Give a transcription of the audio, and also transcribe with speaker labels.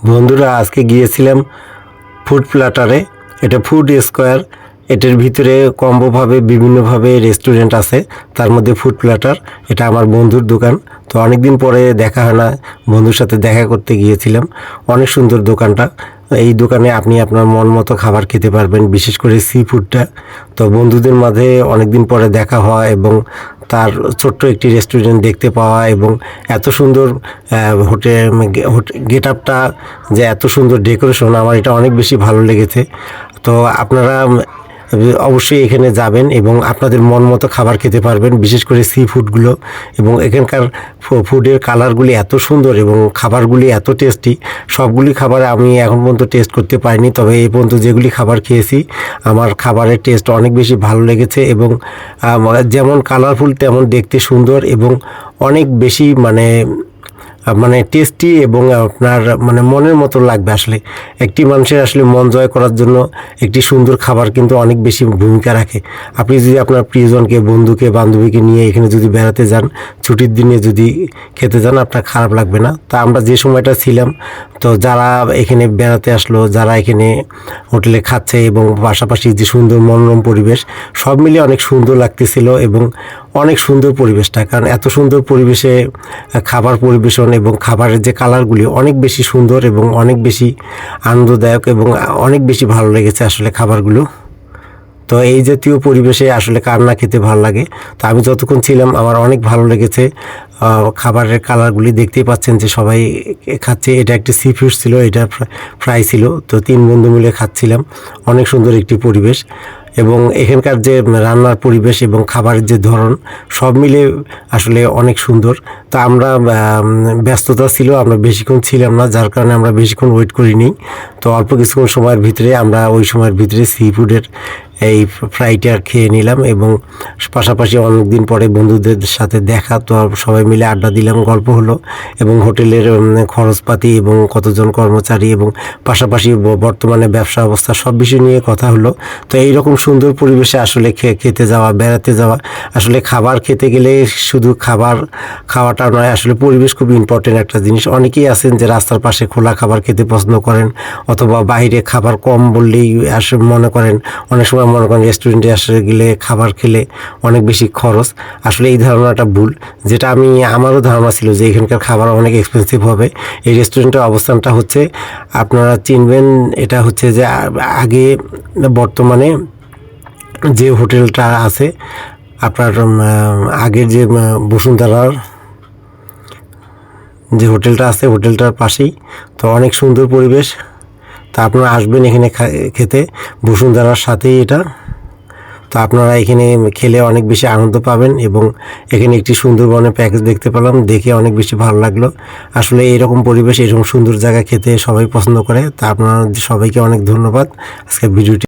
Speaker 1: বন্ধুরা আজকে গিয়েছিলাম ফুড প্ল্যাটারে। এটা ফুড স্কোয়ার। এটার ভিতরে কম্বোভাবে বিভিন্নভাবে রেস্টুরেন্ট আছে, তার মধ্যে ফুড প্ল্যাটার। এটা আমার বন্ধুর দোকান। তো অনেক দিন পরে দেখা হয় না, বন্ধুর সাথে দেখা করতে গিয়েছিলাম। অনেক সুন্দর দোকানটা। এই দোকানে আপনি আপনার মন মতো খাবার খেতে পারবেন, বিশেষ করে সি ফুডটা। তো বন্ধুদের মাঝে অনেক দিন পরে দেখা হওয়া এবং তার ছোট্ট একটি রেস্টুরেন্ট দেখতে পাওয়া এবং এত সুন্দর হোটেল গেট আপটা, যে এত সুন্দর ডেকোরেশন, আমার এটা অনেক বেশি ভালো লেগেছে। তো আপনারা অবশ্যই এখানে যাবেন এবং আপনাদের মন মতো খাবার খেতে পারবেন, বিশেষ করে সি ফুডগুলো। এবং এখানকার ফুডের কালারগুলি এত সুন্দর এবং খাবারগুলি এত টেস্টি। সবগুলি খাবার আমি এখন পর্যন্ত টেস্ট করতে পারিনি, তবে এই পর্যন্ত যেগুলি খাবার খেয়েছি আমার খাবারের টেস্ট অনেক বেশি ভালো লেগেছে। এবং যেমন কালারফুল তেমন দেখতে সুন্দর এবং অনেক বেশি মানে টেস্টি এবং আপনার মনের মতো লাগবে। আসলে একটি মানুষের আসলে মন জয় করার জন্য একটি সুন্দর খাবার কিন্তু অনেক বেশি ভূমিকা রাখে। আপনি যদি আপনার প্রিয়জনকে, বন্ধুকে, বান্ধবীকে নিয়ে এখানে যদি বেড়াতে যান, ছুটির দিনে যদি খেতে যান, আপনার খারাপ লাগবে না। তা আমরা যে সময়টা ছিলাম, তো যারা এখানে বেড়াতে আসলো, যারা এখানে হোটেলে খাচ্ছে এবং পাশাপাশি যে সুন্দর মনোরম পরিবেশ, সব মিলিয়ে অনেক সুন্দর লাগতেছিল এবং অনেক সুন্দর পরিবেশটা। কারণ এত সুন্দর পরিবেশে খাবার পরিবেশন এবং খাবারের যে কালারগুলি অনেক বেশি সুন্দর এবং অনেক বেশি আনন্দদায়ক এবং অনেক বেশি ভালো লেগেছে আসলে খাবারগুলো। তো এই জাতীয় পরিবেশে আসলে কার না খেতে ভালো লাগে। তো আমি যতক্ষণ ছিলাম আমার অনেক ভালো লেগেছে। খাবারের কালারগুলি দেখতেই পাচ্ছেন যে সবাই খাচ্ছে। এটা একটি সি ফুড ছিল, এটা ফ্রাই ছিল। তো 3 বন্ধু মিলে খাচ্ছিলাম। অনেক সুন্দর একটি পরিবেশ এবং এখানকার যে রান্নার পরিবেশ এবং খাবারের যে ধরন, সব মিলে আসলে অনেক সুন্দর। তো আমরা ব্যস্ততা ছিল, আমরা বেশিক্ষণ ছিলাম না, যার কারণে আমরা বেশিক্ষণ ওয়েট করিনি। তো অল্প কিছুক্ষণ সময়ের ভিতরে আমরা ওই সময়ের ভিতরে সি ফুডের এই ফ্রাইটা খেয়ে নিলাম এবং পাশাপাশি অনেক দিন পরে বন্ধুদের সাথে দেখা। তো সবাই মিলে আড্ডা দিলাম, গল্প হলো এবং হোটেলের খরচপাতি এবং কতজন কর্মচারী এবং পাশাপাশি বর্তমানে ব্যবসা অবস্থা সব বিষয় নিয়ে কথা হলো। তো এইরকম সুন্দর পরিবেশে আসলে খেতে যাওয়া, বেড়াতে যাওয়া, আসলে খাবার খেতে গেলে শুধু খাওয়াটা নয়, আসলে পরিবেশ খুব ইম্পর্টেন্ট একটা জিনিস। অনেকেই আছেন যে রাস্তার পাশে খোলা খাবার খেতে পছন্দ করেন, অথবা বাইরে খাবার কম বললেই আসলে মনে করেন, অনেক সময় মনে করেন রেস্টুরেন্টে আসলে গেলে খাবার খেলে অনেক বেশি খরচ। আসলে এই ধারণাটা ভুল, যেটা আমারও ধারণা ছিল যে এখানকার খাবার অনেক এক্সপেন্সিভ হবে। এই রেস্টুরেন্টের অবস্থানটা হচ্ছে, আপনারা চিনবেন, এটা হচ্ছে যে আগে বর্তমানে যে হোটেলটা আছে আপনার, আগের যে বসুন্ধরার যে হোটেলটা আছে, হোটেলটার পাশেই। তো অনেক সুন্দর পরিবেশ। তা আপনারা আসবেন এখানে খেতে, বসুন্ধরার সাথেই এটা। তো আপনারা এখানে খেলে অনেক বেশি আনন্দ পাবেন এবং এখানে একটি সুন্দরবনের প্যাকেজ দেখতে পেলাম, দেখে অনেক বেশি ভালো লাগলো। আসলে এরকম পরিবেশ, এরকম সুন্দর জায়গা খেতে সবাই পছন্দ করে। তা আপনারা সবাইকে অনেক ধন্যবাদ। আজকে ভিডিওটি